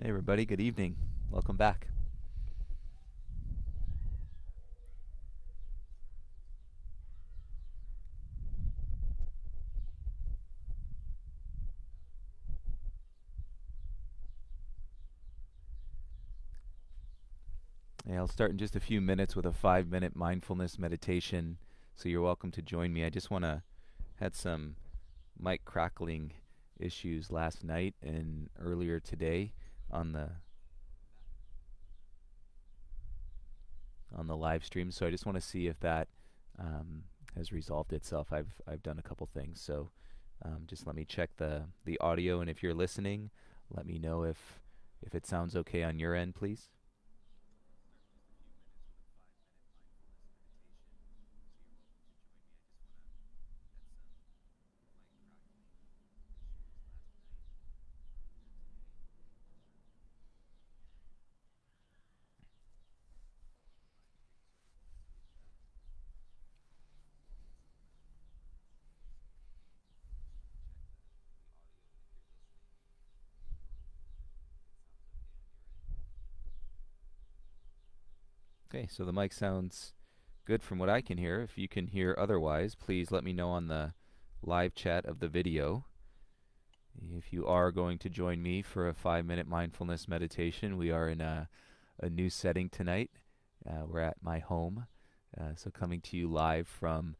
Hey everybody, good evening. Welcome back. Hey, I'll start in just a few minutes with a 5 minute mindfulness meditation. So you're welcome to join me. I just want to had some mic crackling issues last night and earlier today on the live stream. So I just want to see if that um, has resolved itself. I've done a couple things. So just let me check the audio, and if you're listening, let me know if it sounds okay on your end, please. Okay, so the mic sounds good from what I can hear. If you can hear otherwise, please let me know on the live chat of the video. If you are going to join me for a 5 minute mindfulness meditation, we are in a new setting tonight. We're at my home. So, coming to you live from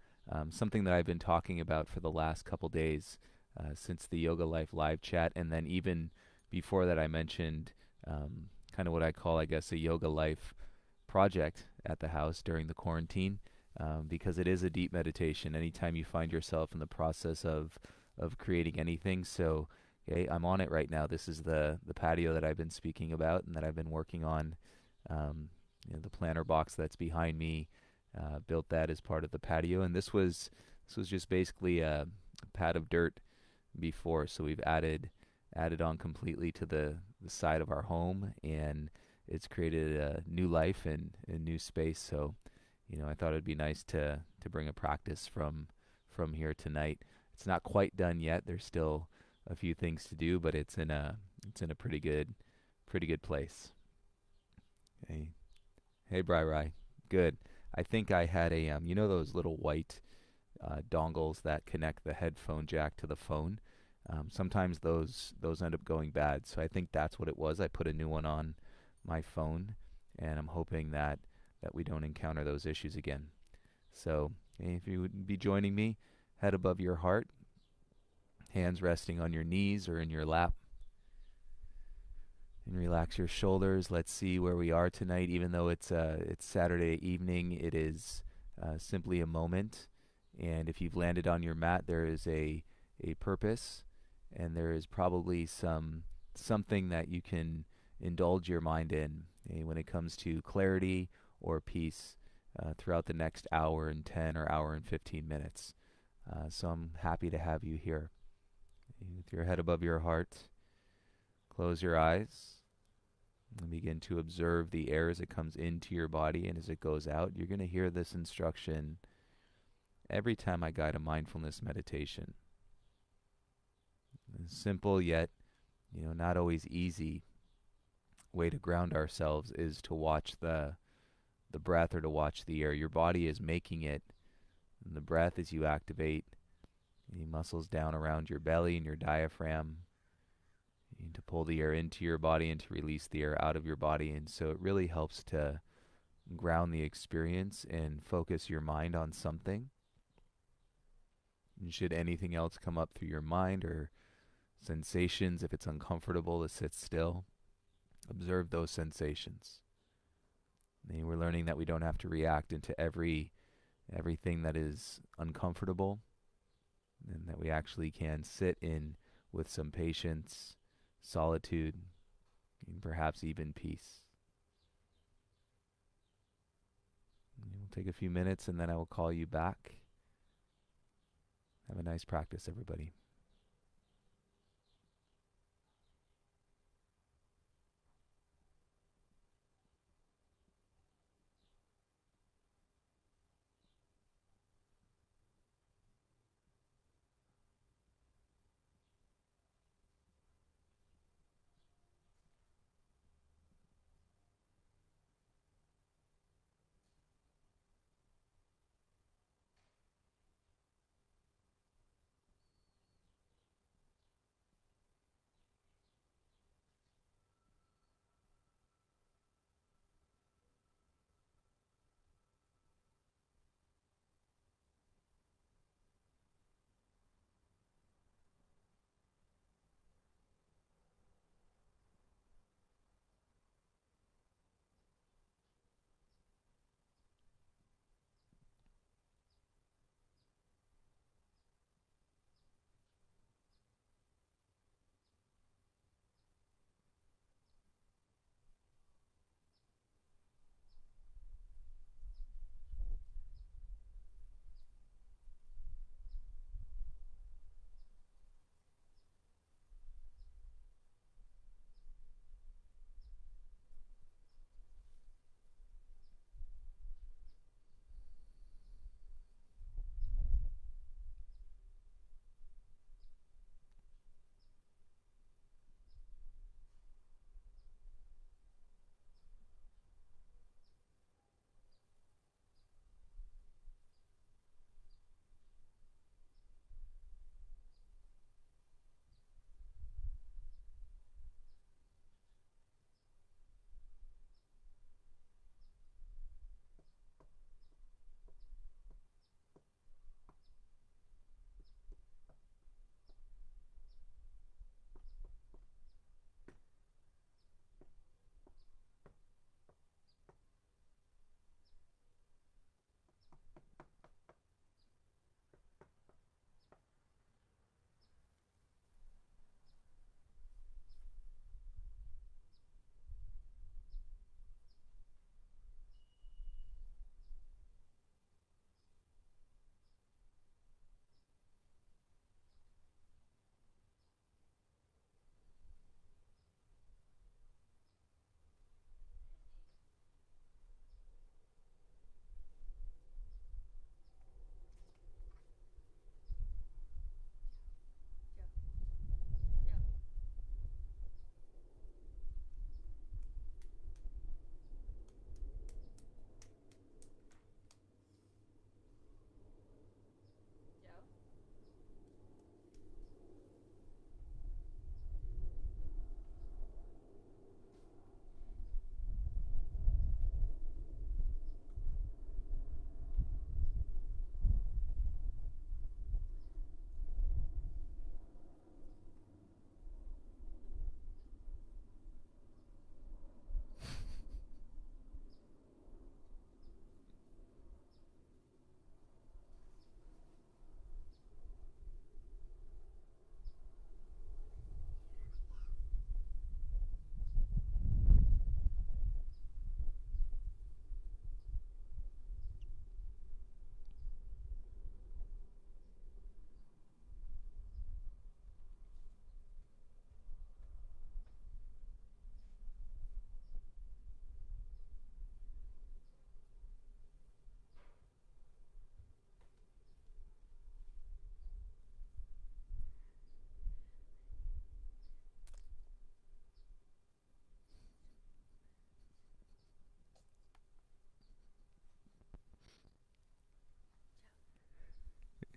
something that I've been talking about for the last couple days since the Yoga Life live chat. And then, even before that, I mentioned kind of what I call, I guess, a Yoga Life project at the house during the quarantine, because it is a deep meditation anytime you find yourself in the process of creating anything. So, okay, I'm on it right now. This is the patio that I've been speaking about and that I've been working on. The planter box that's behind me, built that as part of the patio, and this was just basically a pad of dirt before. So we've added on completely to the side of our home, and it's created a new life and a new space. So, I thought it'd be nice to bring a practice from here tonight. It's not quite done yet. There's still a few things to do, but it's in a pretty good place. Hey, hey, Bri. Good. I think I had those little white dongles that connect the headphone jack to the phone. Sometimes those end up going bad, so I think that's what it was. I put a new one on my phone, and I'm hoping that we don't encounter those issues again. So, if you would be joining me, head above your heart, hands resting on your knees or in your lap, and relax your shoulders. Let's see where we are tonight. Even though it's Saturday evening, it is simply a moment. And if you've landed on your mat, there is a purpose, and there is probably something that you can indulge your mind in, when it comes to clarity or peace throughout the next hour and 10 or hour and 15 minutes. So I'm happy to have you here. With your head above your heart, close your eyes and begin to observe the air as it comes into your body and as it goes out. You're going to hear this instruction every time I guide a mindfulness meditation. A simple yet, not always easy way to ground ourselves is to watch the breath or to watch the air. Your body is making it, and the breath as you activate the muscles down around your belly and your diaphragm. You need to pull the air into your body and to release the air out of your body. And so it really helps to ground the experience and focus your mind on something. And should anything else come up through your mind or sensations, if it's uncomfortable to sit still, observe those sensations. And we're learning that we don't have to react into everything that is uncomfortable, and that we actually can sit in with some patience, solitude, and perhaps even peace. We'll take a few minutes and then I will call you back. Have a nice practice, everybody.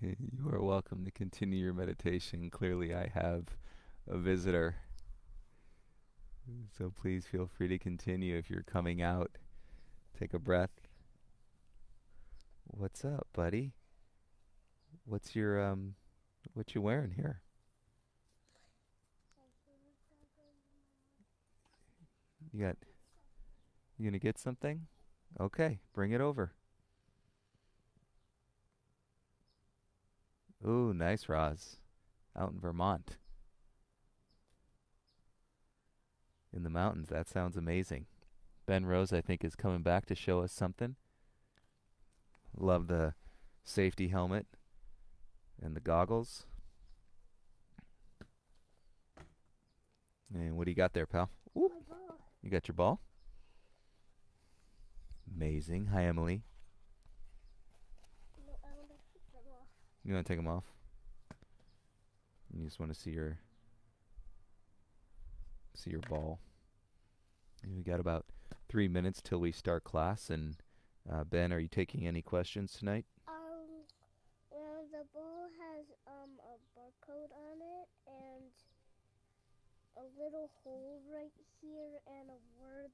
You are welcome to continue your meditation. Clearly, I have a visitor, so please feel free to continue. If you're coming out, take a breath. What's up, buddy? What's your what you wearing here? You got you gonna get something? Okay, bring it over. Ooh, nice, Roz. Out in Vermont, in the mountains. That sounds amazing. Ben Rose, I think, is coming back to show us something. Love the safety helmet and the goggles. And what do you got there, pal? Ooh, you got your ball? Amazing. Hi, Emily. No, I want to take them off. You want to take them off? You just want to see your ball. And we got about 3 minutes till we start class. And Ben, are you taking any questions tonight? Well, the ball has a barcode on it and a little hole right here and a word,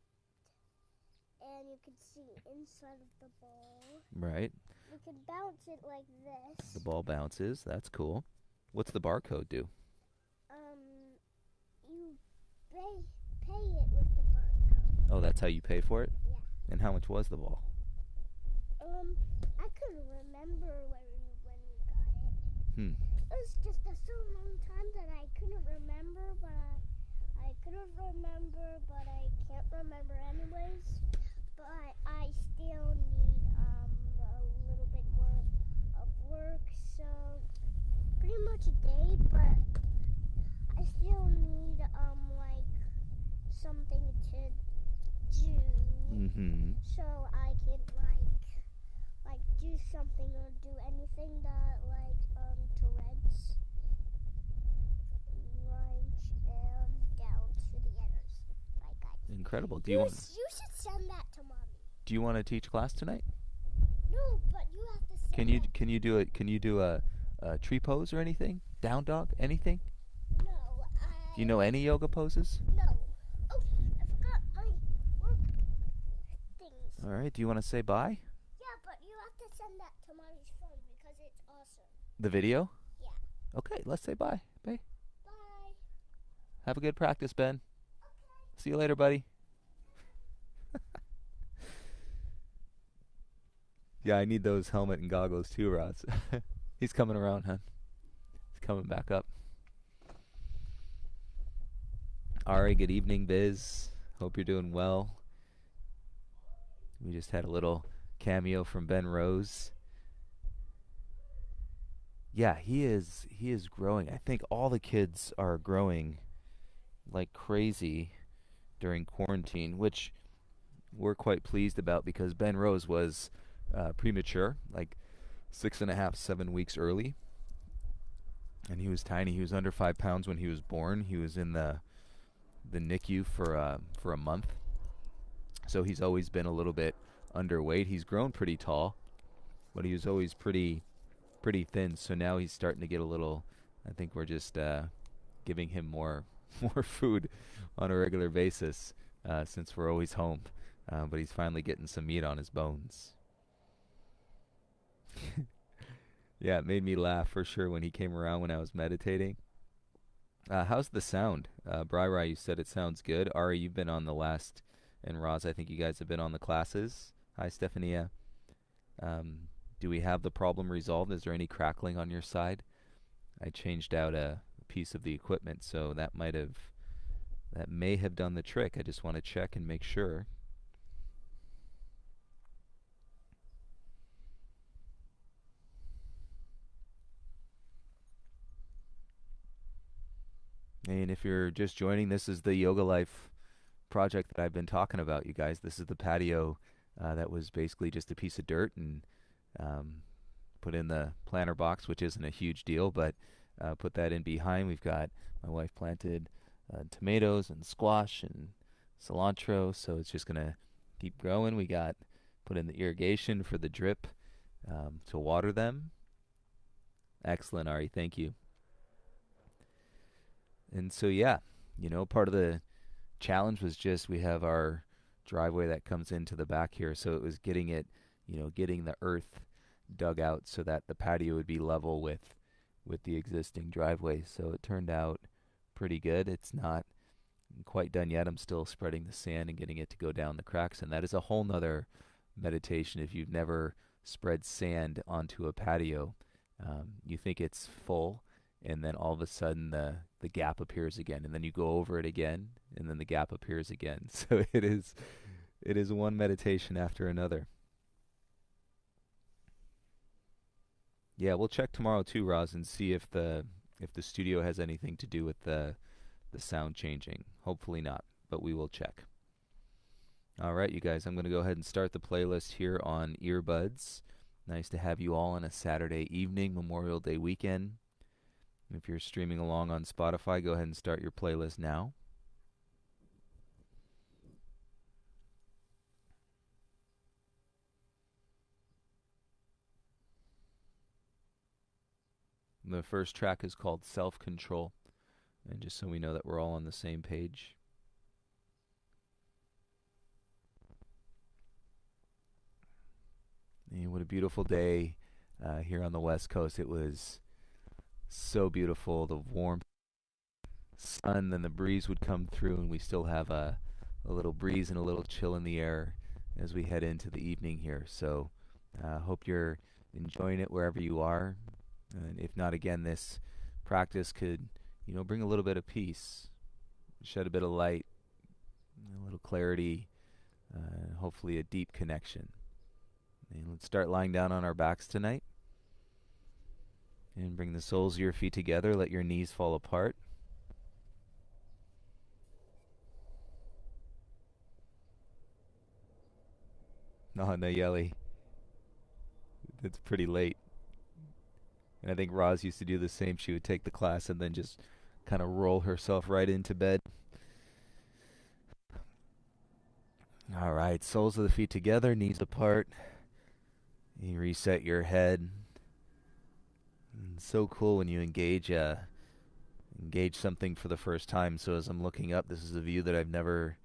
and you can see inside of the ball. Right. You can bounce it like this. The ball bounces. That's cool. What's the barcode do? You pay it with the barcode. Oh, that's how you pay for it? Yeah. And how much was the ball? I couldn't remember when we got it. It was just so long time that I couldn't remember, but I couldn't remember, but I can't remember anyways. But I still need a little bit more of work, so pretty much a day, but I still need like something to do. So I can like do something or do anything that Tourette's, range, and down to the others. Like Incredible. you should send that to mommy. Do you want to teach class tonight? No, but you have to send Can you do a tree pose or anything? Down dog? Anything? No, Do you know any yoga poses? No. Oh, I forgot my work things. All right. Do you want to say bye? Yeah, but you have to send that to mommy's phone because it's awesome. The video? Yeah. Okay, let's say bye. Bye. Bye. Have a good practice, Ben. Okay. See you later, buddy. Yeah, I need those helmet and goggles too, Roz. He's coming around, huh? He's coming back up. Ari, good evening, Biz. Hope you're doing well. We just had a little cameo from Ben Rose. Yeah, he is growing. I think all the kids are growing like crazy during quarantine, which we're quite pleased about because Ben Rose was premature, like 6.5, 7 weeks early. And he was tiny. He was under 5 pounds when he was born. He was in the NICU for a month. So he's always been a little bit underweight. He's grown pretty tall, but he was always pretty thin. So now he's starting to get a little. I think we're just giving him more food on a regular basis since we're always home. But he's finally getting some meat on his bones. Yeah, it made me laugh for sure when he came around when I was meditating. How's the sound? Bri, you said it sounds good. Ari, you've been on the last, and Roz, I think you guys have been on the classes. Hi, Stephania. Do we have the problem resolved? Is there any crackling on your side? I changed out a piece of the equipment, so that may have done the trick. I just want to check and make sure. And if you're just joining, this is the Yoga Life project that I've been talking about, you guys. This is the patio that was basically just a piece of dirt and put in the planter box, which isn't a huge deal, but put that in behind. We've got my wife planted tomatoes and squash and cilantro, so it's just going to keep growing. We got put in the irrigation for the drip to water them. Excellent, Ari. Thank you. And so, yeah, part of the challenge was just we have our driveway that comes into the back here, so it was getting it, getting the earth dug out so that the patio would be level with the existing driveway. So it turned out pretty good. It's not quite done yet. I'm still spreading the sand and getting it to go down the cracks, and that is a whole nother meditation. If you've never spread sand onto a patio, you think it's full, and then all of a sudden the gap appears again, and then you go over it again, and then the gap appears again. So it is one meditation after another. Yeah, we'll check tomorrow too, Roz, and see if the studio has anything to do with the sound changing. Hopefully not, but we will check. All right, you guys, I'm going to go ahead and start the playlist here on earbuds. Nice to have you all on a Saturday evening, Memorial Day weekend. If you're streaming along on Spotify, go ahead and start your playlist now. The first track is called Self Control, and just so we know that we're all on the same page. And what a beautiful day here on the West Coast. It was so beautiful. The warmth, sun, then the breeze would come through, and we still have a little breeze and a little chill in the air as we head into the evening here. So, hope you're enjoying it wherever you are. And if not, again, this practice could, bring a little bit of peace, shed a bit of light, a little clarity, hopefully a deep connection. And let's start lying down on our backs tonight. And bring the soles of your feet together. Let your knees fall apart. No, Nayeli, it's pretty late. And I think Roz used to do the same. She would take the class and then just kind of roll herself right into bed. All right, soles of the feet together, knees apart. You reset your head. It's so cool when you engage something for the first time. So as I'm looking up, this is a view that I've never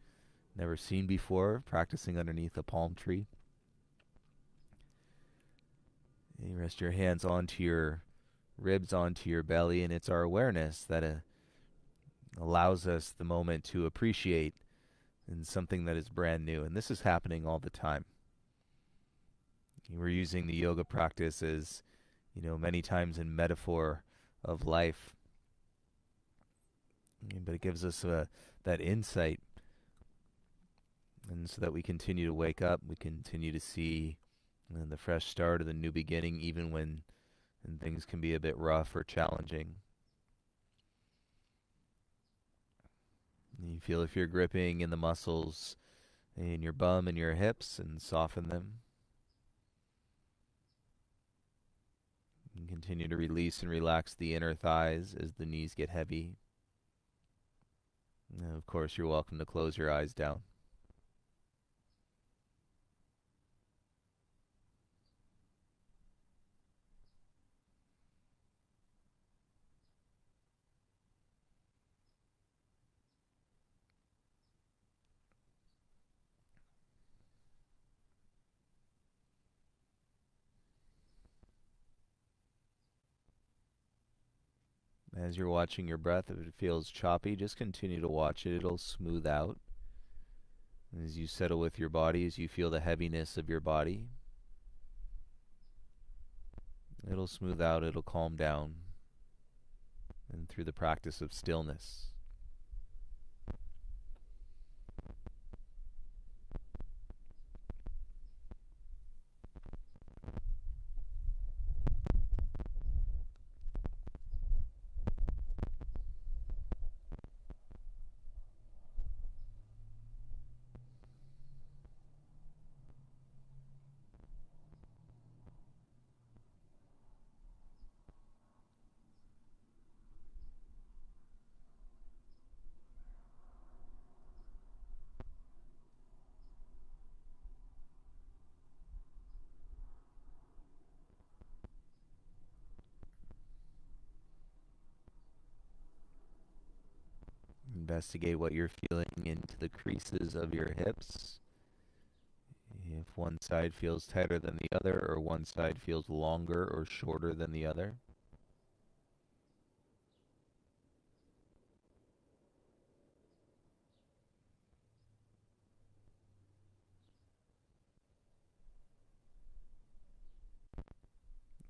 seen before, practicing underneath a palm tree. And you rest your hands onto your ribs, onto your belly, and it's our awareness that allows us the moment to appreciate in something that is brand new. And this is happening all the time. We're using the yoga practice as, many times in metaphor of life. But it gives us that insight. And so that we continue to wake up, we continue to see the fresh start of the new beginning, even when things can be a bit rough or challenging. And you feel if you're gripping in the muscles in your bum and your hips and soften them. And continue to release and relax the inner thighs as the knees get heavy. And of course, you're welcome to close your eyes down. As you're watching your breath, if it feels choppy, just continue to watch it. It'll smooth out. As you settle with your body, as you feel the heaviness of your body, it'll smooth out, it'll calm down. And through the practice of stillness. Investigate what you're feeling into the creases of your hips. If one side feels tighter than the other, or one side feels longer or shorter than the other.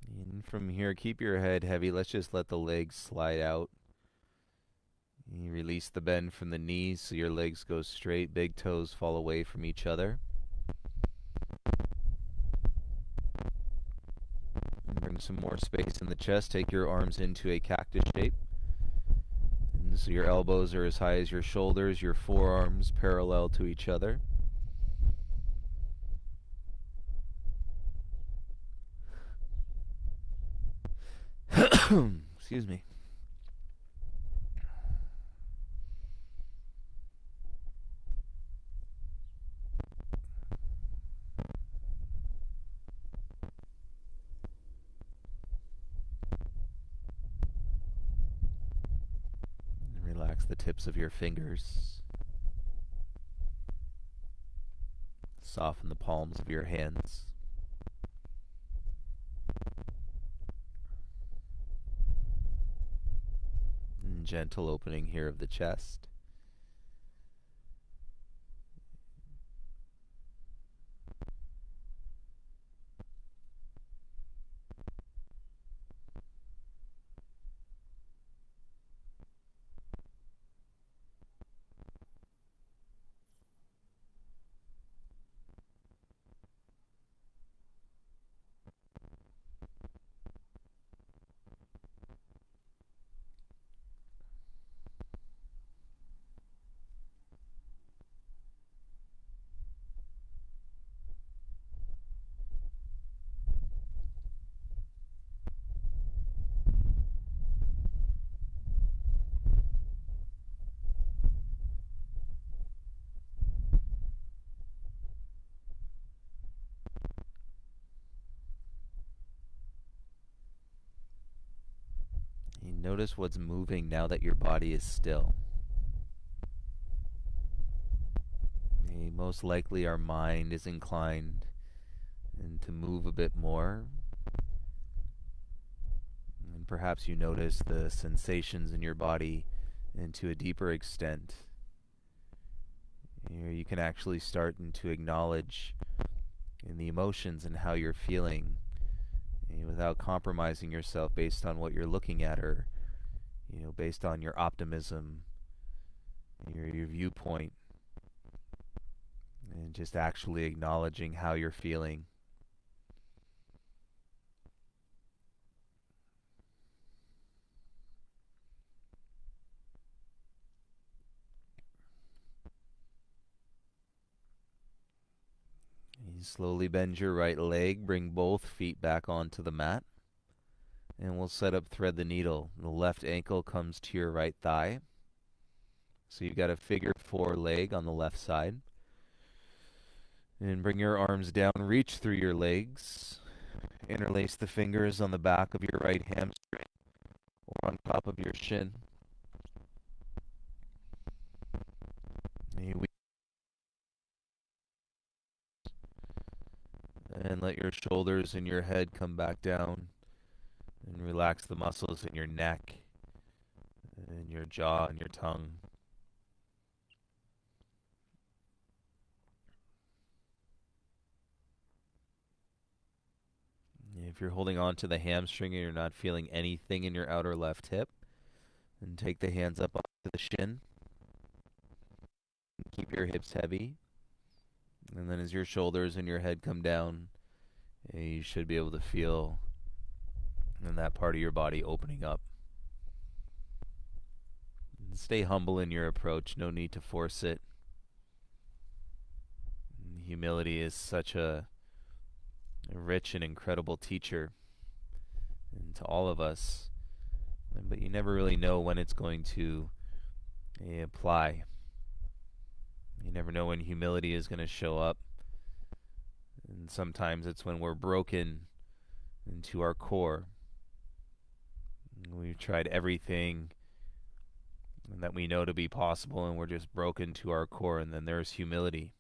And from here, keep your head heavy. Let's just let the legs slide out. You release the bend from the knees so your legs go straight. Big toes fall away from each other. And bring some more space in the chest. Take your arms into a cactus shape. And so your elbows are as high as your shoulders, your forearms parallel to each other. Excuse me. Relax the tips of your fingers. Soften the palms of your hands. And gentle opening here of the chest. You notice what's moving now that your body is still. Most likely our mind is inclined to move a bit more. And perhaps you notice the sensations in your body and to a deeper extent. You can actually start to acknowledge in the emotions and how you're feeling without compromising yourself based on what you're looking at, or based on your optimism, your viewpoint, and just actually acknowledging how you're feeling. You slowly bend your right leg, bring both feet back onto the mat, and we'll set up thread the needle. The left ankle comes to your right thigh. So you've got a figure 4 leg on the left side. And bring your arms down, reach through your legs. Interlace the fingers on the back of your right hamstring or on top of your shin. And let your shoulders and your head come back down. And relax the muscles in your neck and your jaw and your tongue. If you're holding on to the hamstring and you're not feeling anything in your outer left hip, then take the hands up onto the shin. Keep your hips heavy. And then as your shoulders and your head come down, you should be able to feel in that part of your body opening up. And stay humble in your approach. No need to force it. Humility is such a rich and incredible teacher and to all of us, but you never really know when it's going to apply. You never know when humility is going to show up, and sometimes it's when we're broken into our core. We've tried everything that we know to be possible, and we're just broken to our core. And then there's humility.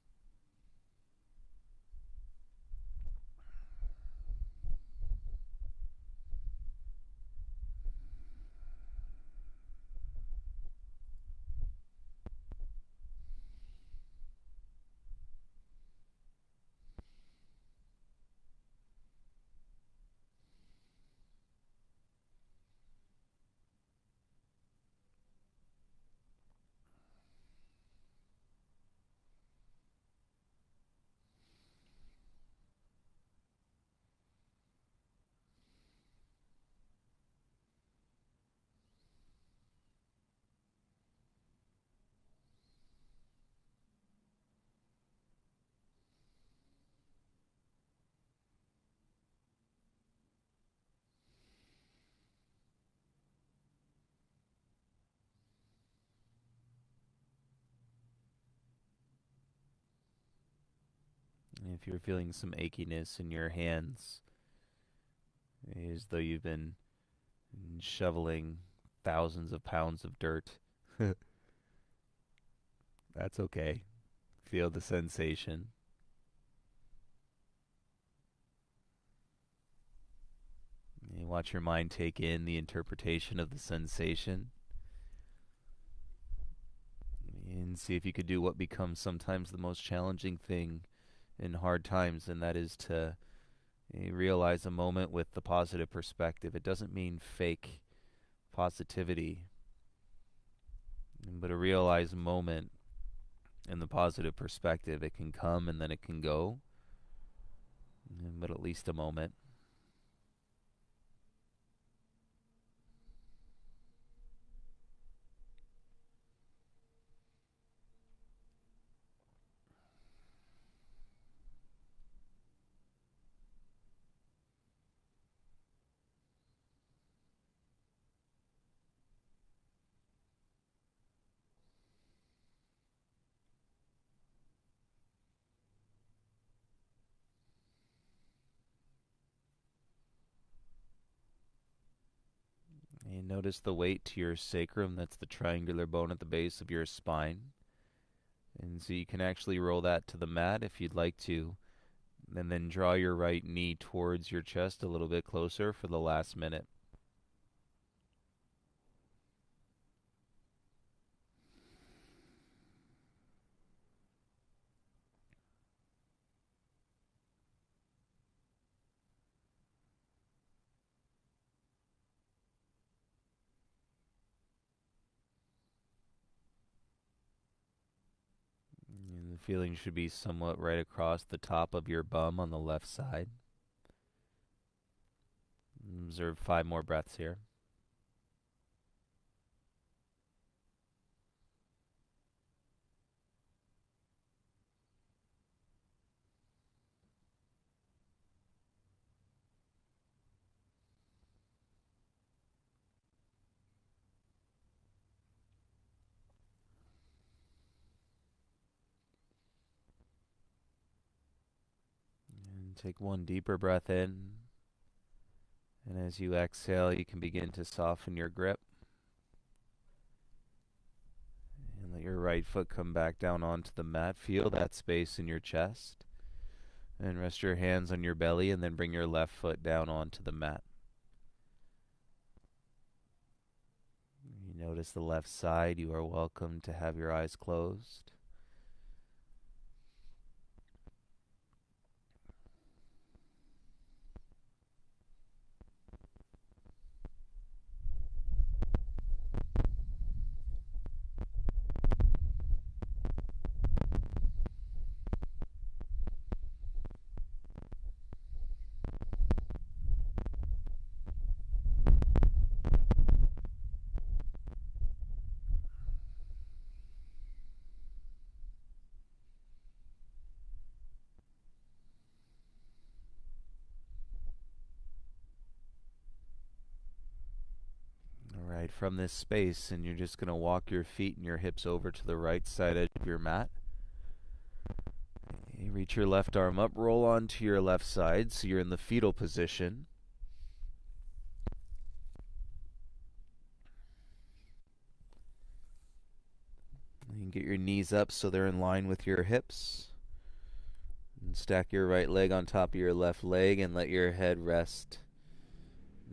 If you're feeling some achiness in your hands, as though you've been shoveling thousands of pounds of dirt, that's okay. Feel the sensation. You watch your mind take in the interpretation of the sensation and see if you could do what becomes sometimes the most challenging thing in hard times, and that is to realize a moment with the positive perspective. It doesn't mean fake positivity, but a realized moment in the positive perspective. It can come and then it can go, but at least a moment. And notice the weight to your sacrum. That's the triangular bone at the base of your spine. And so you can actually roll that to the mat if you'd like to. And then draw your right knee towards your chest a little bit closer for the last minute. And the feeling should be somewhat right across the top of your bum on the left side. Observe 5 more breaths here. And take one deeper breath in. And as you exhale, you can begin to soften your grip. And let your right foot come back down onto the mat. Feel that space in your chest. And rest your hands on your belly and then bring your left foot down onto the mat. You notice the left side. You are welcome to have your eyes closed. Right from this space, and you're just going to walk your feet and your hips over to the right side edge of your mat. You reach your left arm up, roll onto your left side so you're in the fetal position. Get your knees up so they're in line with your hips. And stack your right leg on top of your left leg and let your head rest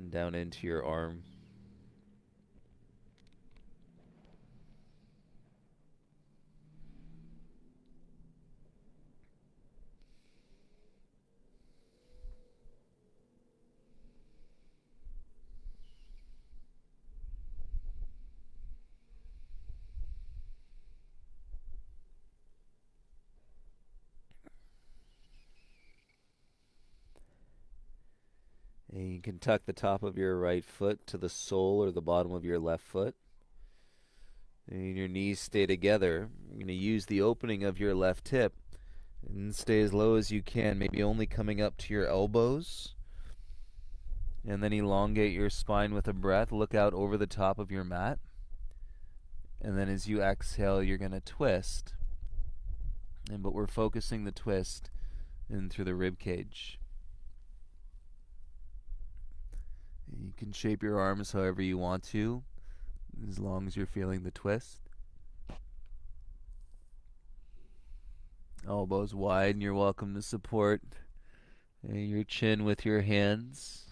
down into your arm. And you can tuck the top of your right foot to the sole or the bottom of your left foot. And your knees stay together. You're going to use the opening of your left hip and stay as low as you can, maybe only coming up to your elbows. And then elongate your spine with a breath. Look out over the top of your mat. And then as you exhale, you're going to twist. But we're focusing the twist in through the rib cage. You can shape your arms however you want to, as long as you're feeling the twist. Elbows wide, and you're welcome to support your chin with your hands.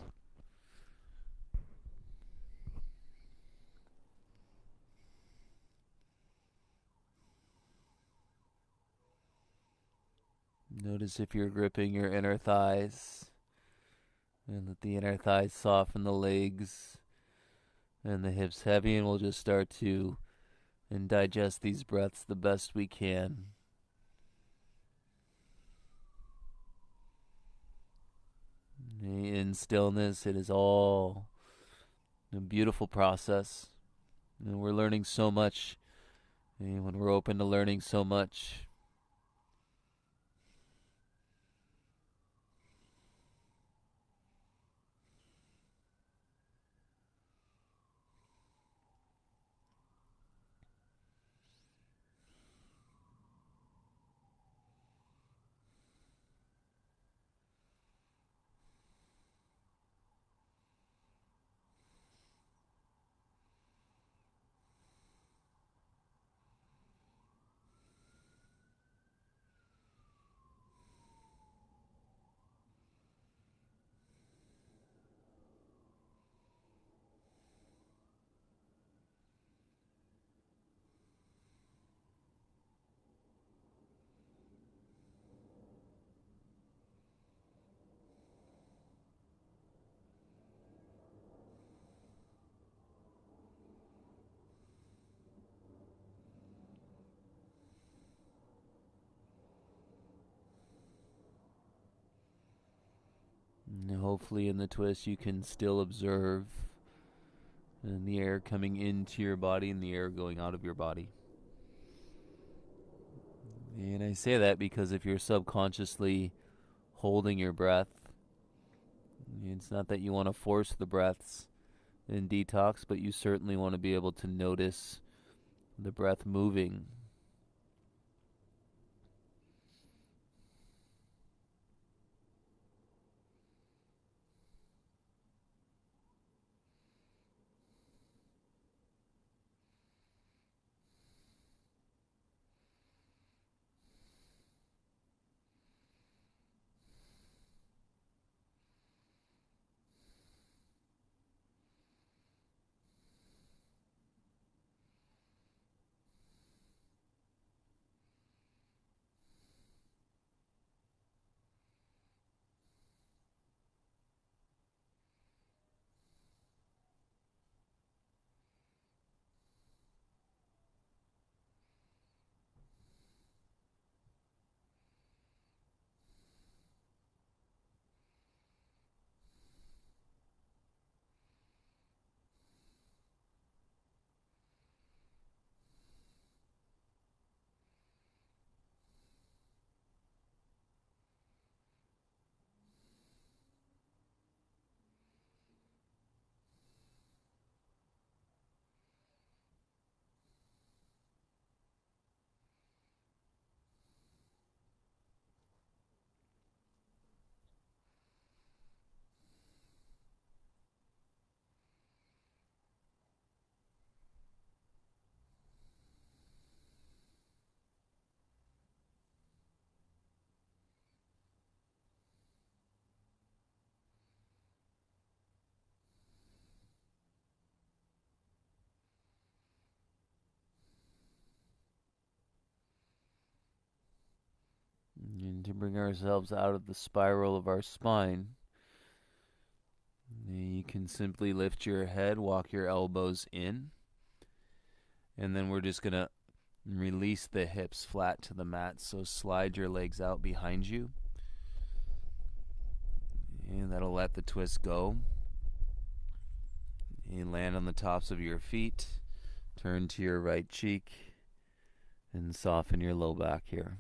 Notice if you're gripping your inner thighs, and let the inner thighs soften the legs and the hips heavy, and we'll just start to digest these breaths the best we can. In stillness, it is all a beautiful process. And we're learning so much. And when we're open to learning so much, and hopefully in the twist you can still observe and the air coming into your body and the air going out of your body. And I say that because if you're subconsciously holding your breath, it's not that you want to force the breaths in detox, but you certainly want to be able to notice the breath moving. to bring ourselves out of the spiral of our spine, you can simply lift your head, walk your elbows in, and then we're just going to release the hips flat to the mat. So slide your legs out behind you, and that'll let the twist go. And land on the tops of your feet, turn to your right cheek, and soften your low back here.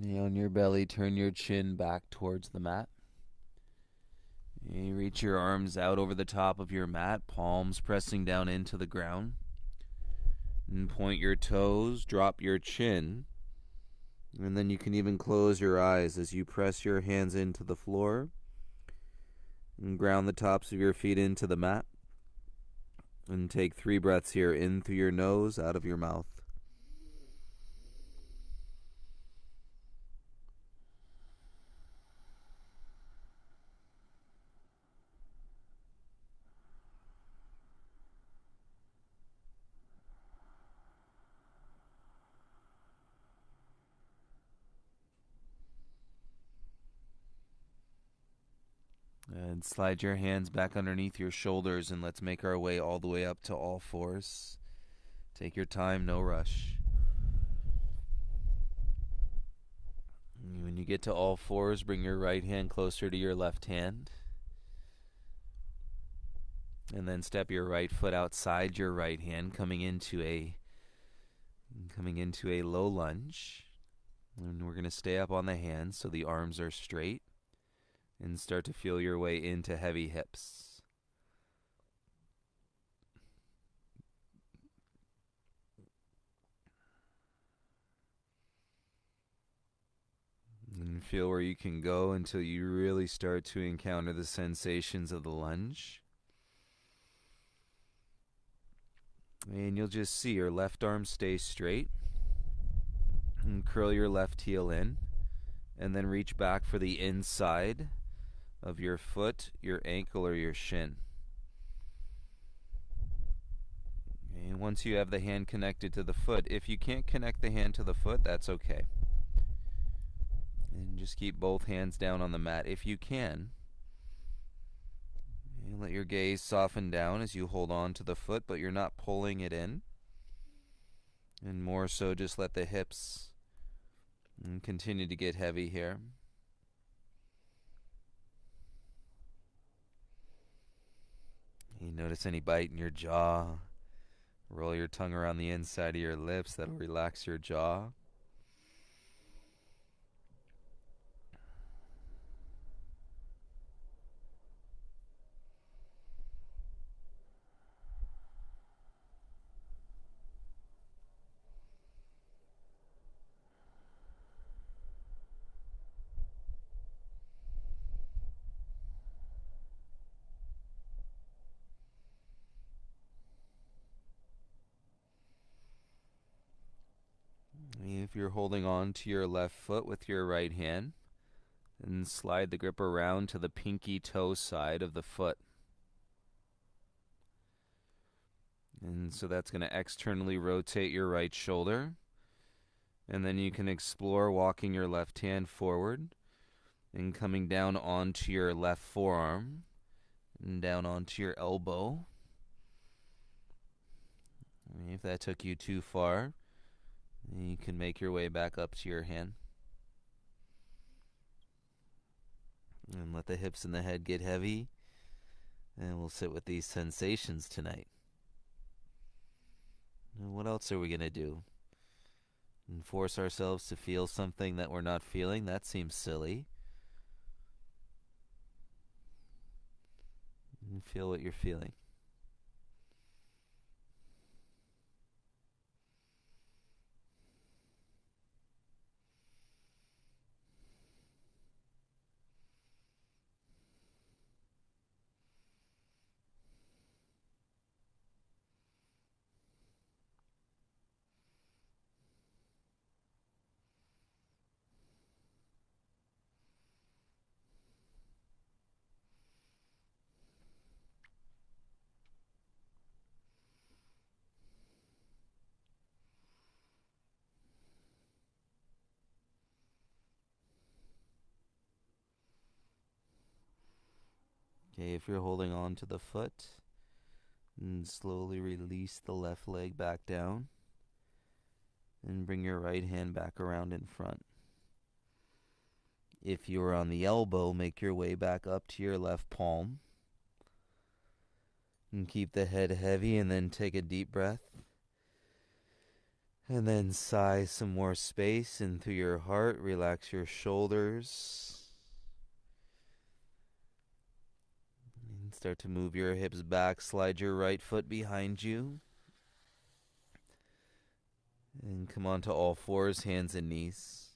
On your belly, turn your chin back towards the mat. You reach your arms out over the top of your mat, palms pressing down into the ground. And point your toes, drop your chin. And then you can even close your eyes as you press your hands into the floor. And ground the tops of your feet into the mat. And take 3 breaths here, in through your nose, out of your mouth. And slide your hands back underneath your shoulders, and let's make our way all the way up to all fours. Take your time, no rush. When you get to all fours, bring your right hand closer to your left hand. And then step your right foot outside your right hand, coming into a low lunge. And we're going to stay up on the hands so the arms are straight. And start to feel your way into heavy hips. And feel where you can go until you really start to encounter the sensations of the lunge. And you'll just see your left arm stay straight. And curl your left heel in. And then reach back for the inside of your foot, your ankle, or your shin. And once you have the hand connected to the foot, if you can't connect the hand to the foot, that's okay. And just keep both hands down on the mat if you can. And let your gaze soften down as you hold on to the foot, but you're not pulling it in. And more so, just let the hips continue to get heavy here. You notice any bite in your jaw. Roll your tongue around the inside of your lips. That'll relax your jaw. If you're holding on to your left foot with your right hand, and slide the grip around to the pinky toe side of the foot. And so that's going to externally rotate your right shoulder. And then you can explore walking your left hand forward and coming down onto your left forearm and down onto your elbow. If that took you too far, You can make your way back up to your hand. And let the hips and the head get heavy. And we'll sit with these sensations tonight. And what else are we going to do? And force ourselves to feel something that we're not feeling? That seems silly. And feel what you're feeling. Okay, if you're holding on to the foot, and slowly release the left leg back down. And bring your right hand back around in front. If you are on the elbow, make your way back up to your left palm. And keep the head heavy, and then take a deep breath. And then sigh some more space in through your heart. Relax your shoulders. And start to move your hips back. Slide your right foot behind you. And come on to all fours, hands and knees.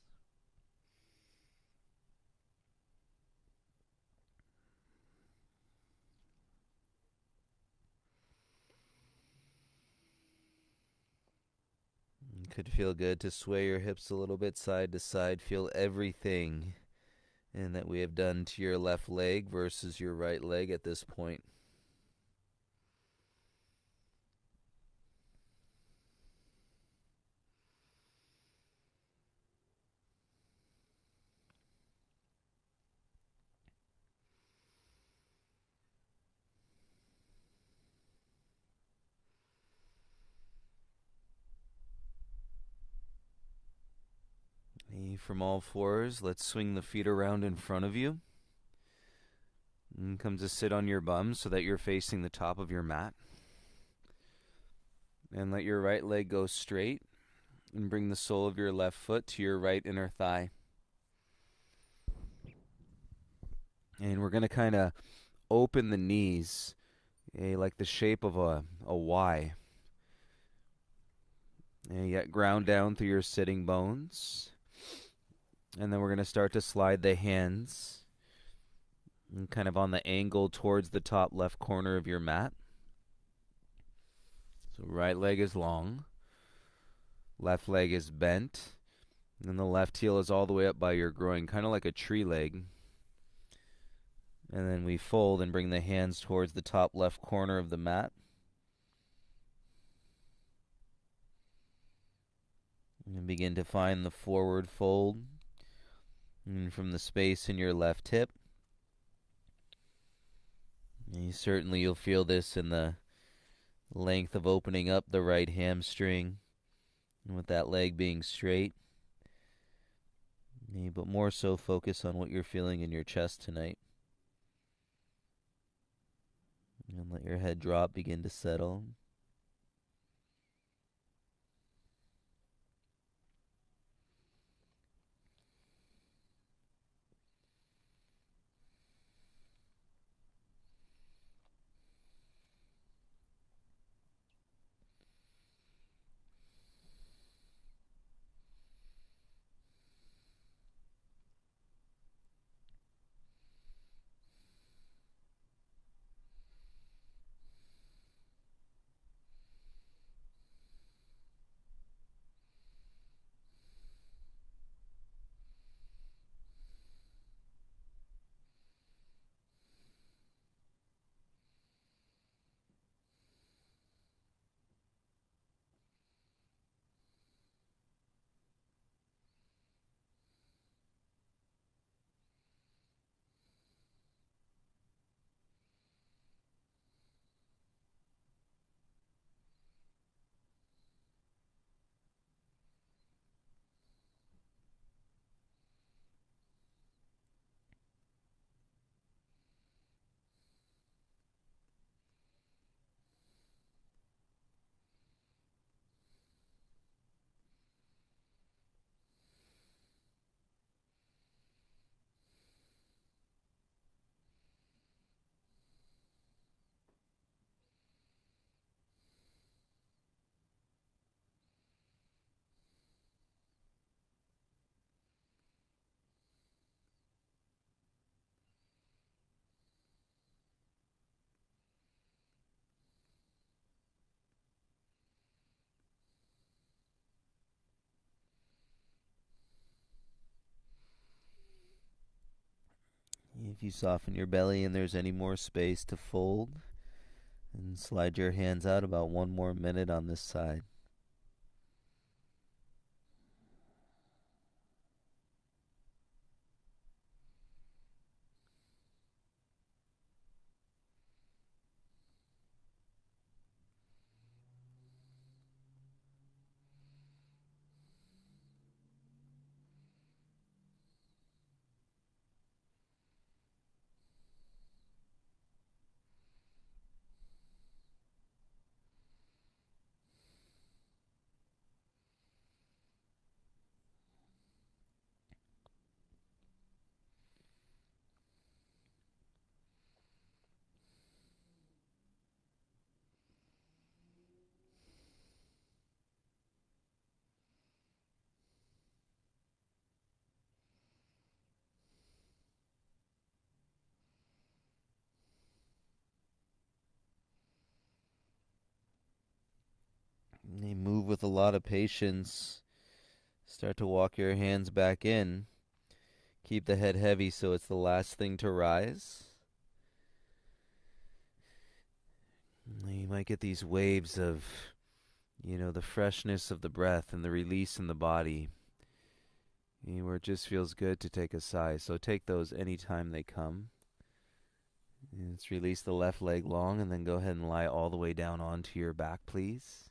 It could feel good to sway your hips a little bit side to side. Feel everything and that we have done to your left leg versus your right leg at this point. From all fours, let's swing the feet around in front of you. And come to sit on your bum so that you're facing the top of your mat. And let your right leg go straight. And bring the sole of your left foot to your right inner thigh. And we're going to kind of open the knees, like the shape of a Y. And you get ground down through your sitting bones. And then we're going to start to slide the hands kind of on the angle towards the top left corner of your mat. So right leg is long. Left leg is bent. And the left heel is all the way up by your groin, kind of like a tree leg. And then we fold and bring the hands towards the top left corner of the mat. And begin to find the forward fold. And from the space in your left hip. And you'll feel this in the length of opening up the right hamstring. And with that leg being straight. But more so focus on what you're feeling in your chest tonight. And let your head drop, begin to settle. If you soften your belly and there's any more space to fold, and slide your hands out about 1 more minute on this side. You move with a lot of patience. Start to walk your hands back in. Keep the head heavy so it's the last thing to rise. You might get these waves of, the freshness of the breath and the release in the body, where it just feels good to take a sigh. So take those anytime they come. Let's release the left leg long and then go ahead and lie all the way down onto your back, please.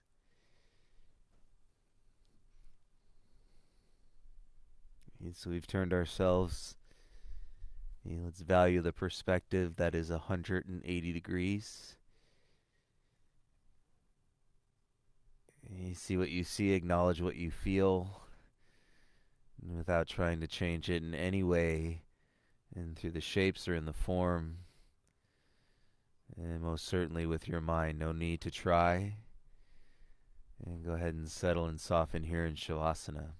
So we've turned ourselves. Let's value the perspective that is 180 degrees. You see what you see, acknowledge what you feel, without trying to change it in any way, and through the shapes or in the form. And most certainly with your mind, no need to try. And go ahead and settle and soften here in Shavasana.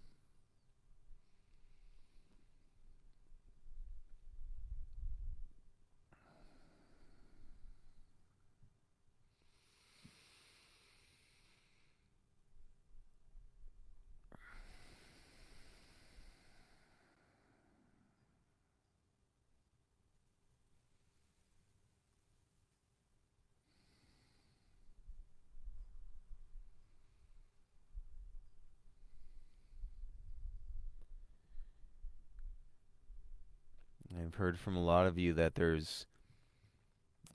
I've heard from a lot of you that there's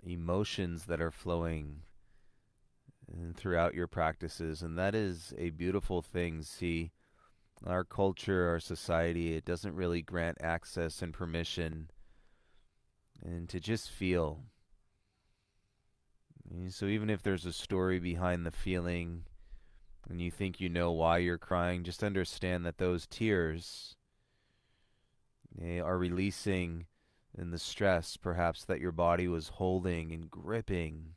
emotions that are flowing throughout your practices, and that is a beautiful thing. See, our culture, our society, it doesn't really grant access and permission and to just feel. So even if there's a story behind the feeling and you think you know why you're crying, just understand that those tears, they are releasing in the stress perhaps that your body was holding and gripping.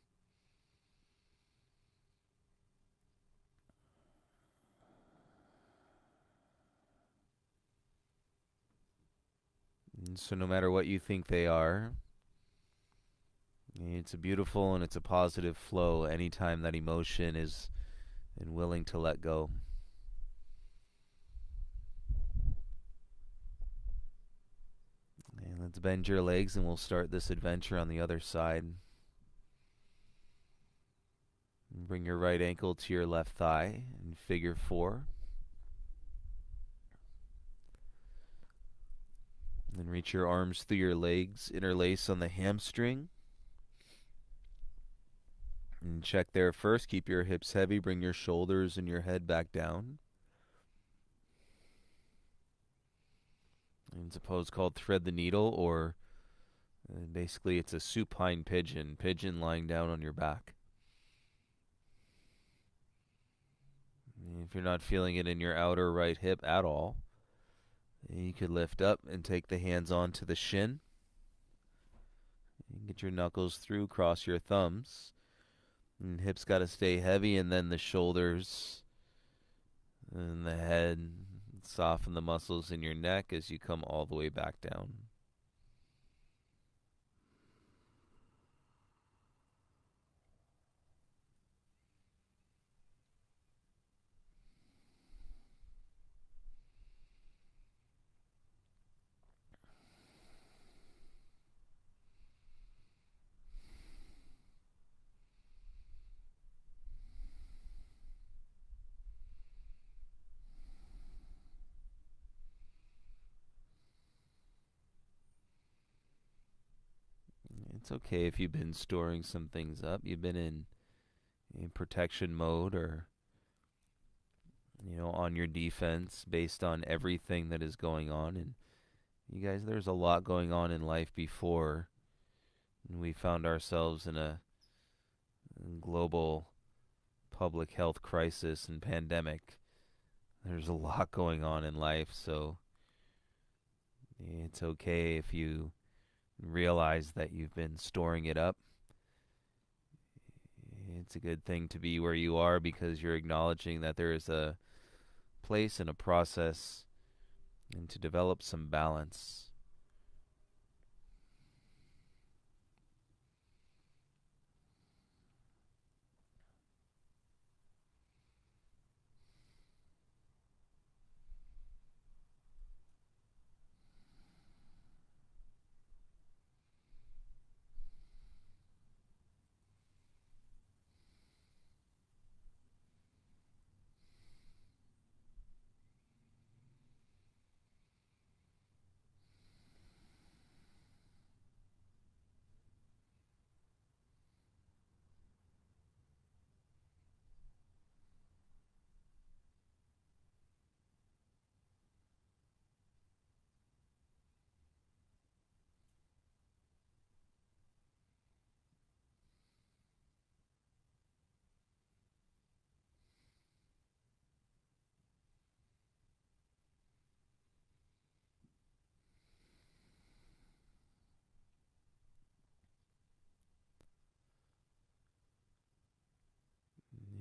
And so no matter what you think they are, it's a beautiful and it's a positive flow anytime that emotion is and willing to let go. And let's bend your legs and we'll start this adventure on the other side. And bring your right ankle to your left thigh in figure 4. And reach your arms through your legs, interlace on the hamstring. And check there first. Keep your hips heavy. Bring your shoulders and your head back down. And it's a pose called thread the needle, or basically it's a supine pigeon. Pigeon lying down on your back. If you're not feeling it in your outer right hip at all, you could lift up and take the hands onto the shin. Get your knuckles through, cross your thumbs. And hips got to stay heavy, and then the shoulders and the head. Soften the muscles in your neck as you come all the way back down. It's okay if you've been storing some things up. You've been in protection mode or, on your defense based on everything that is going on. And you guys, there's a lot going on in life before we found ourselves in a global public health crisis and pandemic. There's a lot going on in life, so it's okay if you realize that you've been storing it up. It's a good thing to be where you are because you're acknowledging that there is a place and a process and to develop some balance.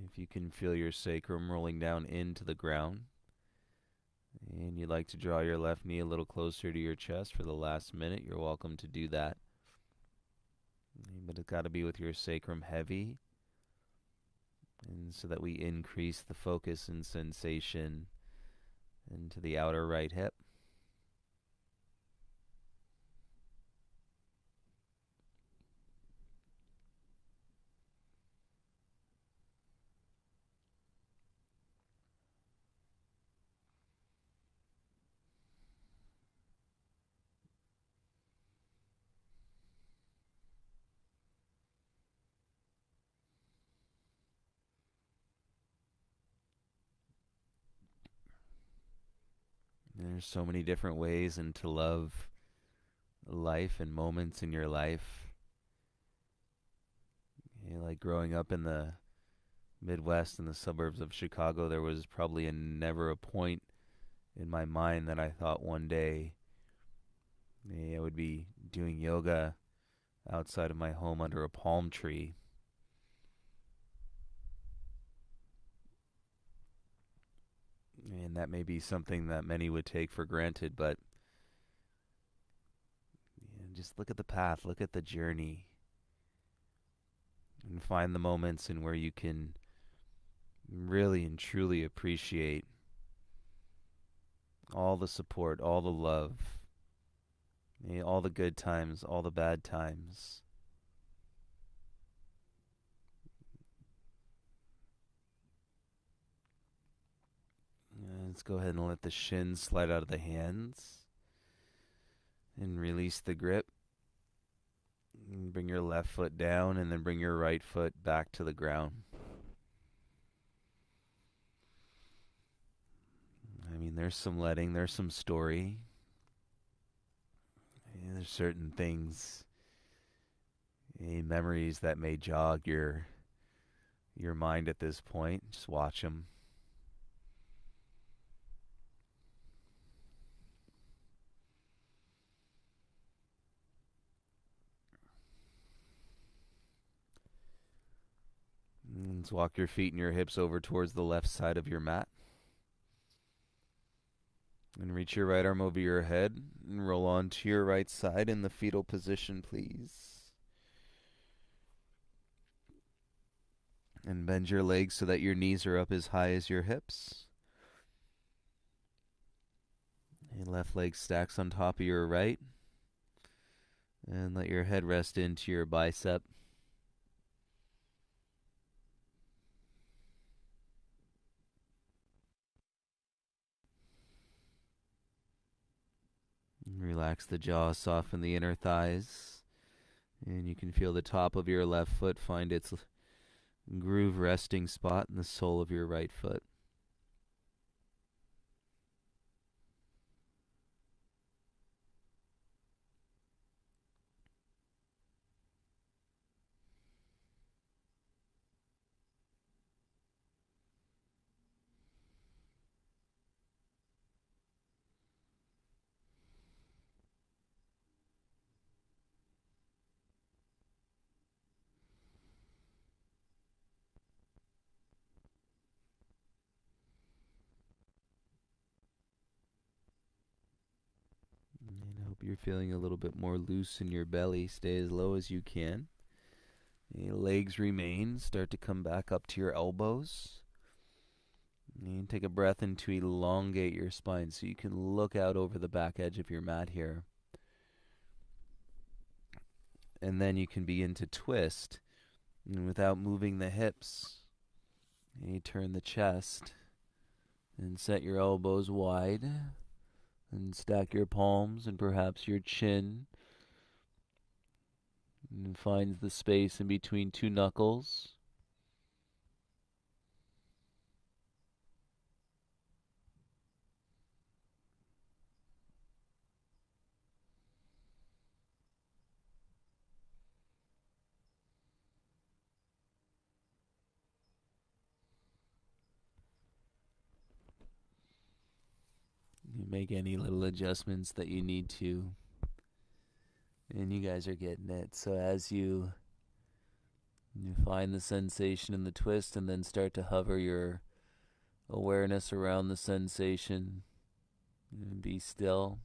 If you can feel your sacrum rolling down into the ground, and you'd like to draw your left knee a little closer to your chest for the last minute, you're welcome to do that. But it's got to be with your sacrum heavy, and so that we increase the focus and sensation into the outer right hip. There's so many different ways and to love life and moments in your life. Like growing up in the Midwest in the suburbs of Chicago, there was probably never a point in my mind that I thought one day I would be doing yoga outside of my home under a palm tree. And that may be something that many would take for granted, but just look at the path, look at the journey, and find the moments in where you can really and truly appreciate all the support, all the love, all the good times, all the bad times. Let's go ahead and let the shins slide out of the hands and release the grip. And bring your left foot down and then bring your right foot back to the ground. I mean, there's some letting, there's some story. There's certain things, memories that may jog your mind at this point. Just watch them. Let's walk your feet and your hips over towards the left side of your mat. And reach your right arm over your head and roll onto your right side in the fetal position, please. And bend your legs so that your knees are up as high as your hips. Your left leg stacks on top of your right. And let your head rest into your bicep. Relax the jaw, soften the inner thighs. And you can feel the top of your left foot find its groove resting spot in the sole of your right foot. And I hope you're feeling a little bit more loose in your belly. Stay as low as you can. Your legs remain. Start to come back up to your elbows. And take a breath in to elongate your spine so you can look out over the back edge of your mat here. And then you can begin to twist. And without moving the hips, you turn the chest and set your elbows wide. And stack your palms and perhaps your chin. And finds the space in between two knuckles. You make any little adjustments that you need to. And you guys are getting it. So as you find the sensation in the twist and then start to hover your awareness around the sensation and be still.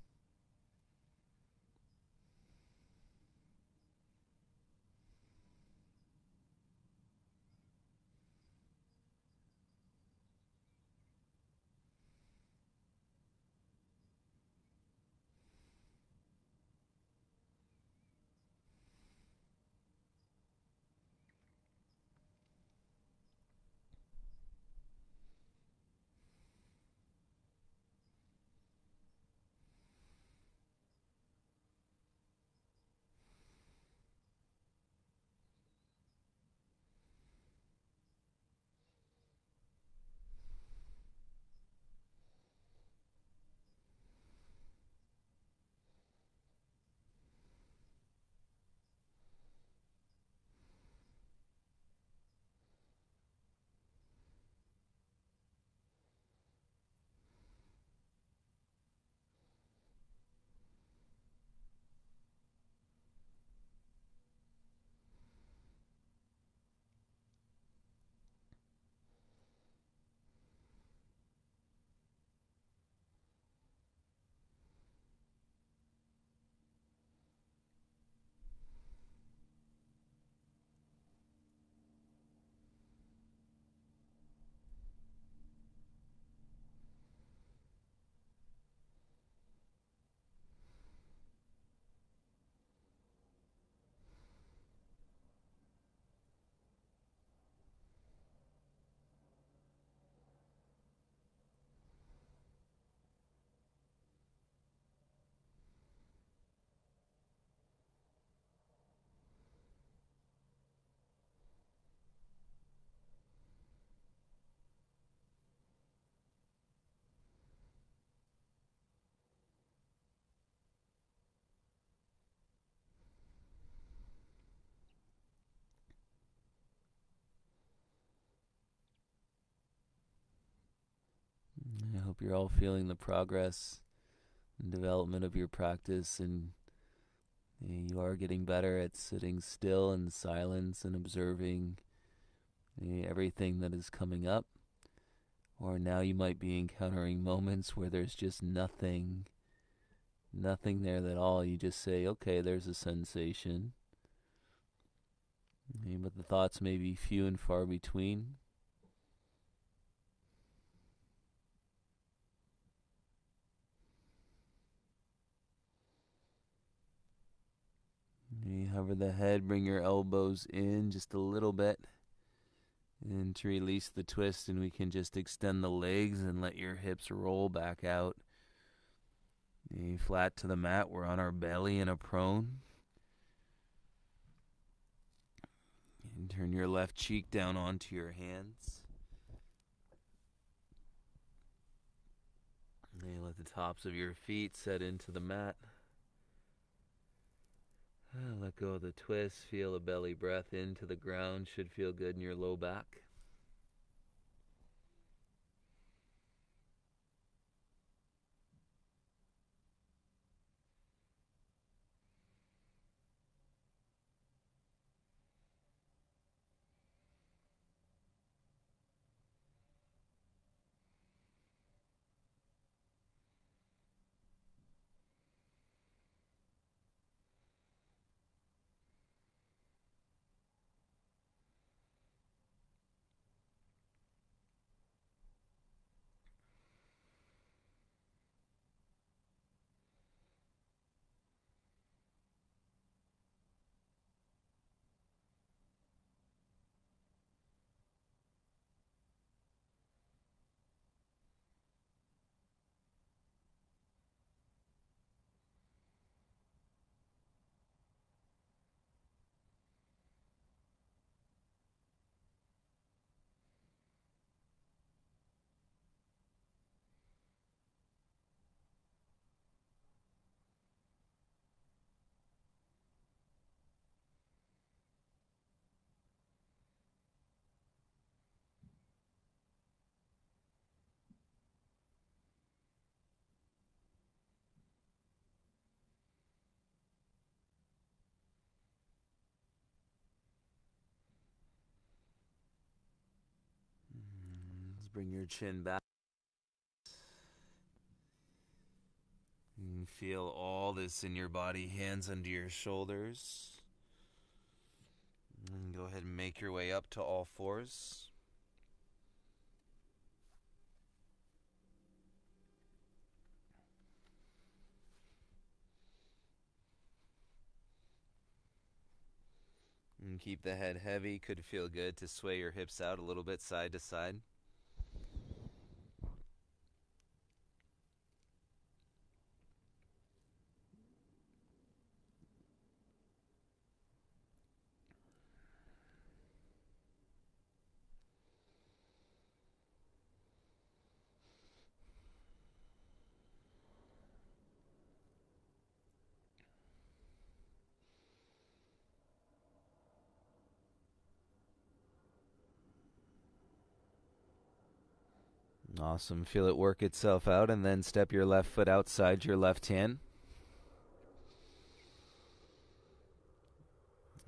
I hope you're all feeling the progress and development of your practice, and you are getting better at sitting still in silence and observing everything that is coming up. Or now you might be encountering moments where there's just nothing there at all. You just say, okay, there's a sensation. But the thoughts may be few and far between. You hover the head, bring your elbows in just a little bit. And to release the twist, and we can just extend the legs and let your hips roll back out. Flat to the mat, we're on our belly in a prone. And turn your left cheek down onto your hands. And let the tops of your feet set into the mat. Let go of the twist. Feel a belly breath into the ground. Should feel good in your low back. Let's bring your chin back. And feel all this in your body, hands under your shoulders. And go ahead and make your way up to all fours. And keep the head heavy. Could feel good to sway your hips out a little bit side to side. Awesome. Feel it work itself out, and then step your left foot outside your left hand.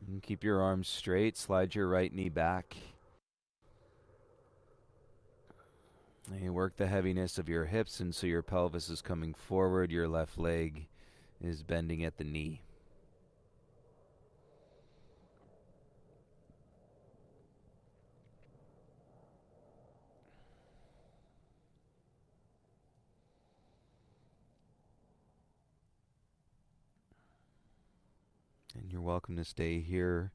And keep your arms straight. Slide your right knee back. And you work the heaviness of your hips, and so your pelvis is coming forward. Your left leg is bending at the knee. And you're welcome to stay here.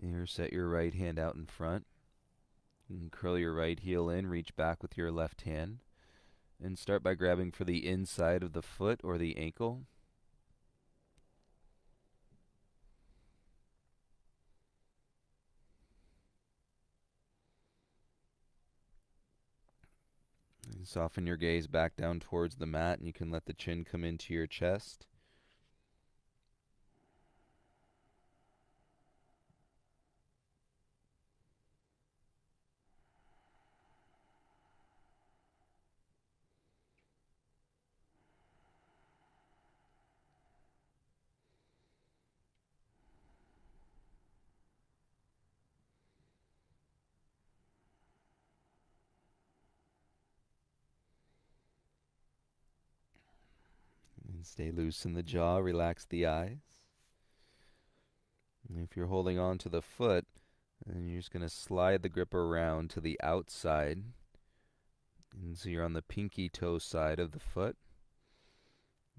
Here, set your right hand out in front. And curl your right heel in, reach back with your left hand. And start by grabbing for the inside of the foot or the ankle. And soften your gaze back down towards the mat, and you can let the chin come into your chest. And stay loose in the jaw, relax the eyes. And if you're holding on to the foot, then you're just going to slide the grip around to the outside. And so you're on the pinky toe side of the foot.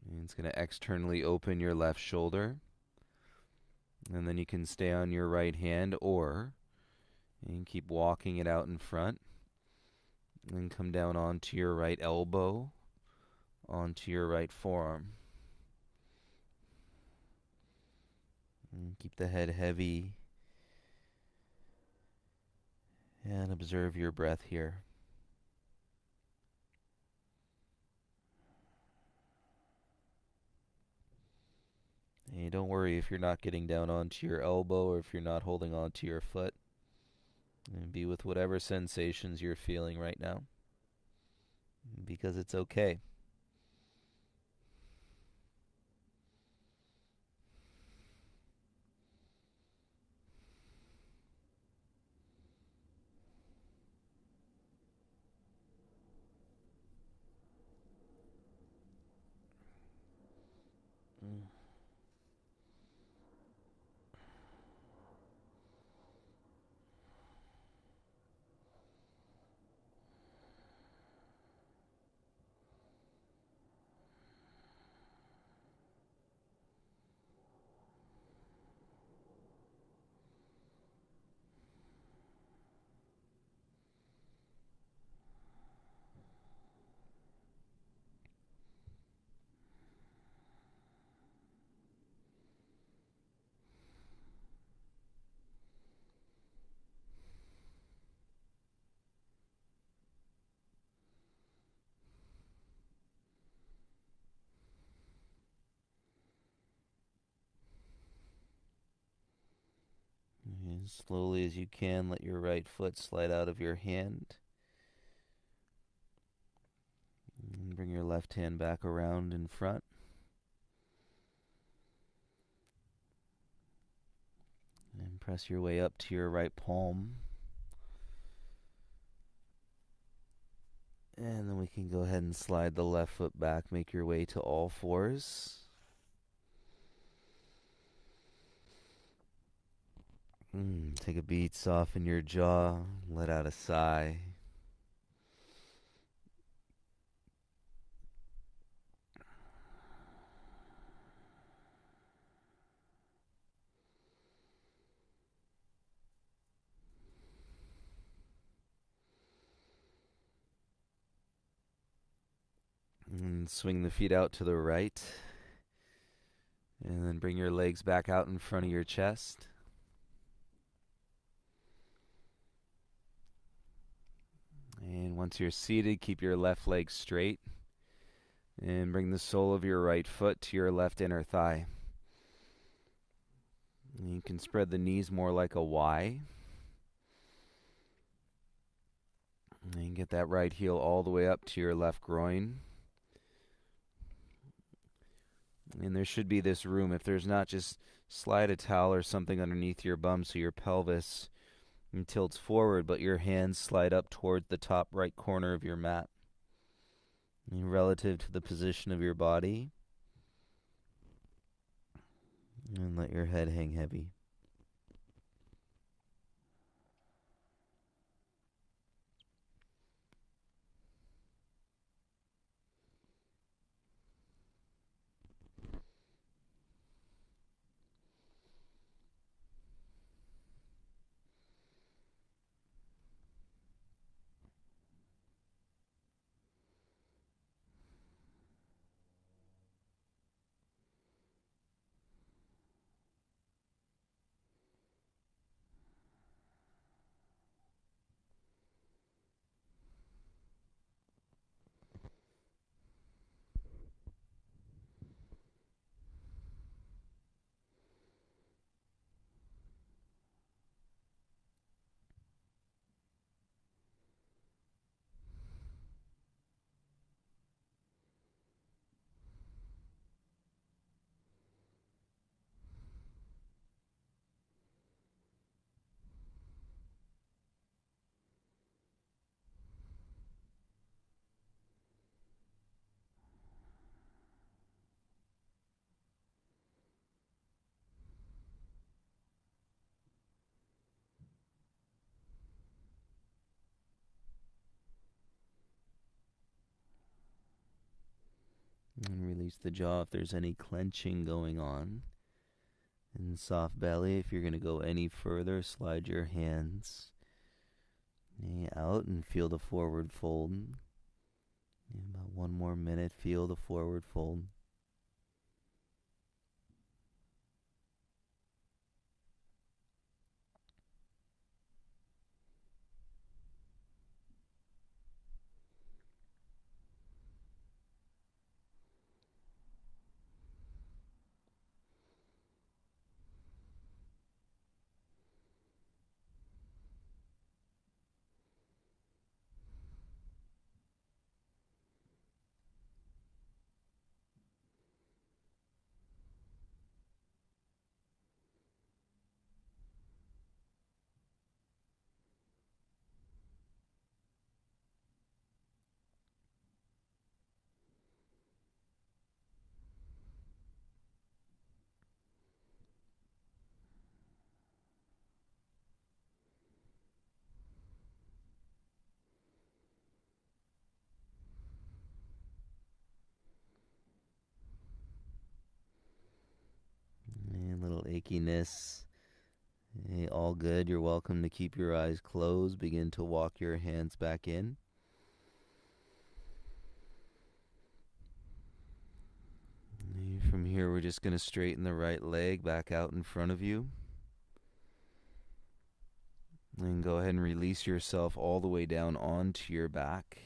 And it's going to externally open your left shoulder. And then you can stay on your right hand, or you can keep walking it out in front. And come down onto your right elbow, onto your right forearm. And keep the head heavy. And observe your breath here. And don't worry if you're not getting down onto your elbow or if you're not holding onto your foot. And be with whatever sensations you're feeling right now, because it's okay. Mm. As slowly as you can, let your right foot slide out of your hand. And bring your left hand back around in front. And press your way up to your right palm. And then we can go ahead and slide the left foot back. Make your way to all fours. Take a beat, soften your jaw, let out a sigh. And swing the feet out to the right. And then bring your legs back out in front of your chest. And once you're seated, keep your left leg straight. And bring the sole of your right foot to your left inner thigh. And you can spread the knees more like a Y. And get that right heel all the way up to your left groin. And there should be this room. If there's not, just slide a towel or something underneath your bum so your pelvis tilts forward, but your hands slide up toward the top right corner of your mat. And relative to the position of your body. And let your head hang heavy. And release the jaw if there's any clenching going on. And soft belly. If you're going to go any further, slide your hands out and feel the forward fold. In about 1 more minute, feel the forward fold. shakiness. Hey, all good. You're welcome to keep your eyes closed. Begin to walk your hands back in. From here, we're just going to straighten the right leg back out in front of you. And go ahead and release yourself all the way down onto your back.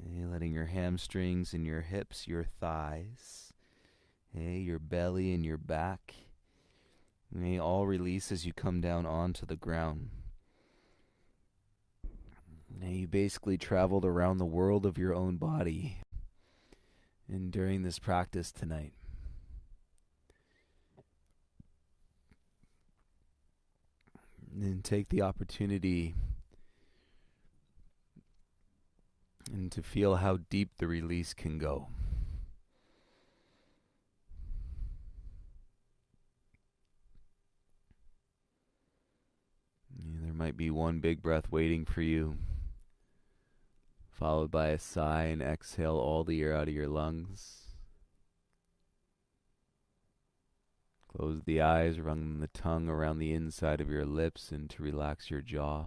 Letting your hamstrings and your hips, your thighs, your belly and your back, all release as you come down onto the ground. You basically traveled around the world of your own body. And during this practice tonight, and take the opportunity and to feel how deep the release can go. There might be one big breath waiting for you, followed by a sigh and exhale all the air out of your lungs. Close the eyes, run the tongue around the inside of your lips and to relax your jaw.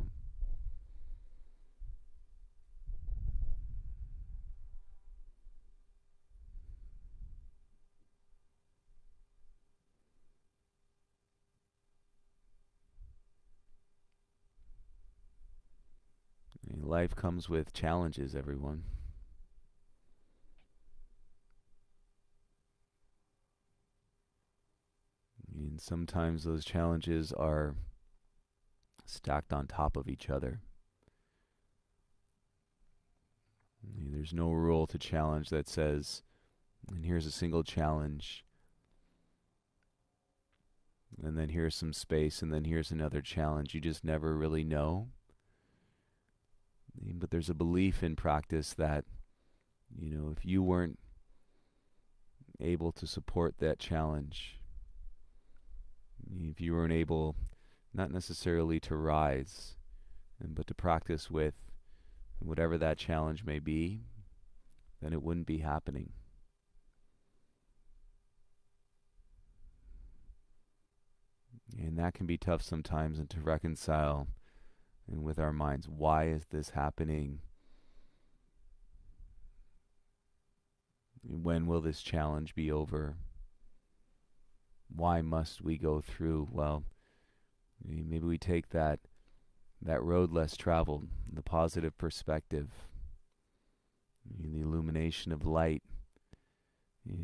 Life comes with challenges, everyone. And sometimes those challenges are stacked on top of each other. There's no rule to challenge that says, and here's a single challenge, and then here's some space, and then here's another challenge. You just never really know. But there's a belief in practice that, if you weren't able to support that challenge, if you weren't able, not necessarily to rise, but to practice with whatever that challenge may be, then it wouldn't be happening. And that can be tough sometimes, and to reconcile and with our minds. Why is this happening? When will this challenge be over? Why must we go through? Well, maybe we take that road less traveled, the positive perspective, the illumination of light,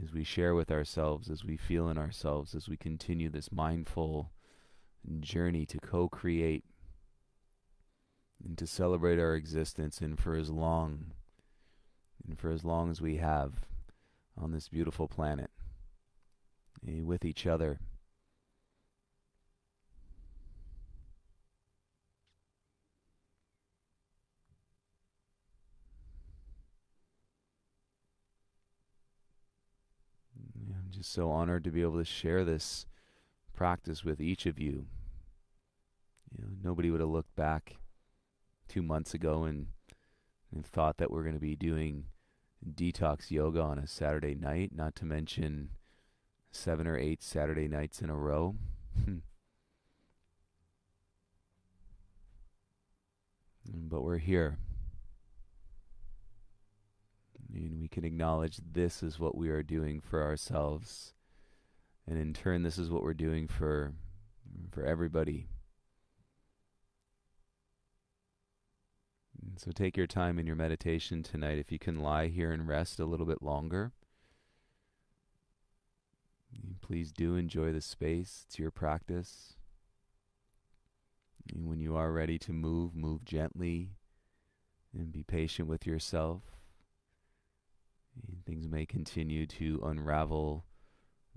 as we share with ourselves, as we feel in ourselves, as we continue this mindful journey to co-create and to celebrate our existence, and for as long as we have on this beautiful planet, with each other. I'm just so honored to be able to share this practice with each of you. Nobody would have looked back 2 months ago and thought that we're going to be doing detox yoga on a Saturday night, not to mention 7 or 8 Saturday nights in a row. But we're here. And we can acknowledge this is what we are doing for ourselves. And in turn, this is what we're doing for everybody. And so take your time in your meditation tonight. If you can lie here and rest a little bit longer, please do enjoy the space. It's your practice. And when you are ready to move, move gently and be patient with yourself. And things may continue to unravel,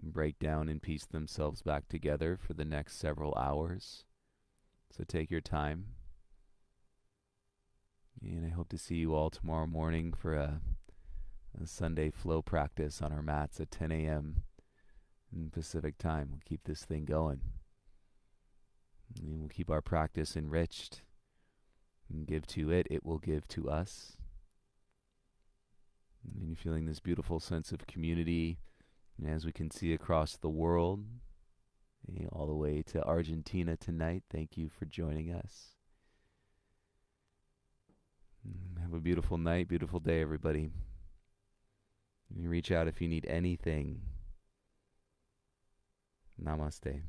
break down, and piece themselves back together for the next several hours. So take your time. And I hope to see you all tomorrow morning for a Sunday flow practice on our mats at 10 a.m. in Pacific time. We'll keep this thing going. And we'll keep our practice enriched. And give to it, it will give to us. And you're feeling this beautiful sense of community And as we can see across the world, all the way to Argentina tonight, thank you for joining us. Have a beautiful night, beautiful day, everybody. You reach out if you need anything. Namaste.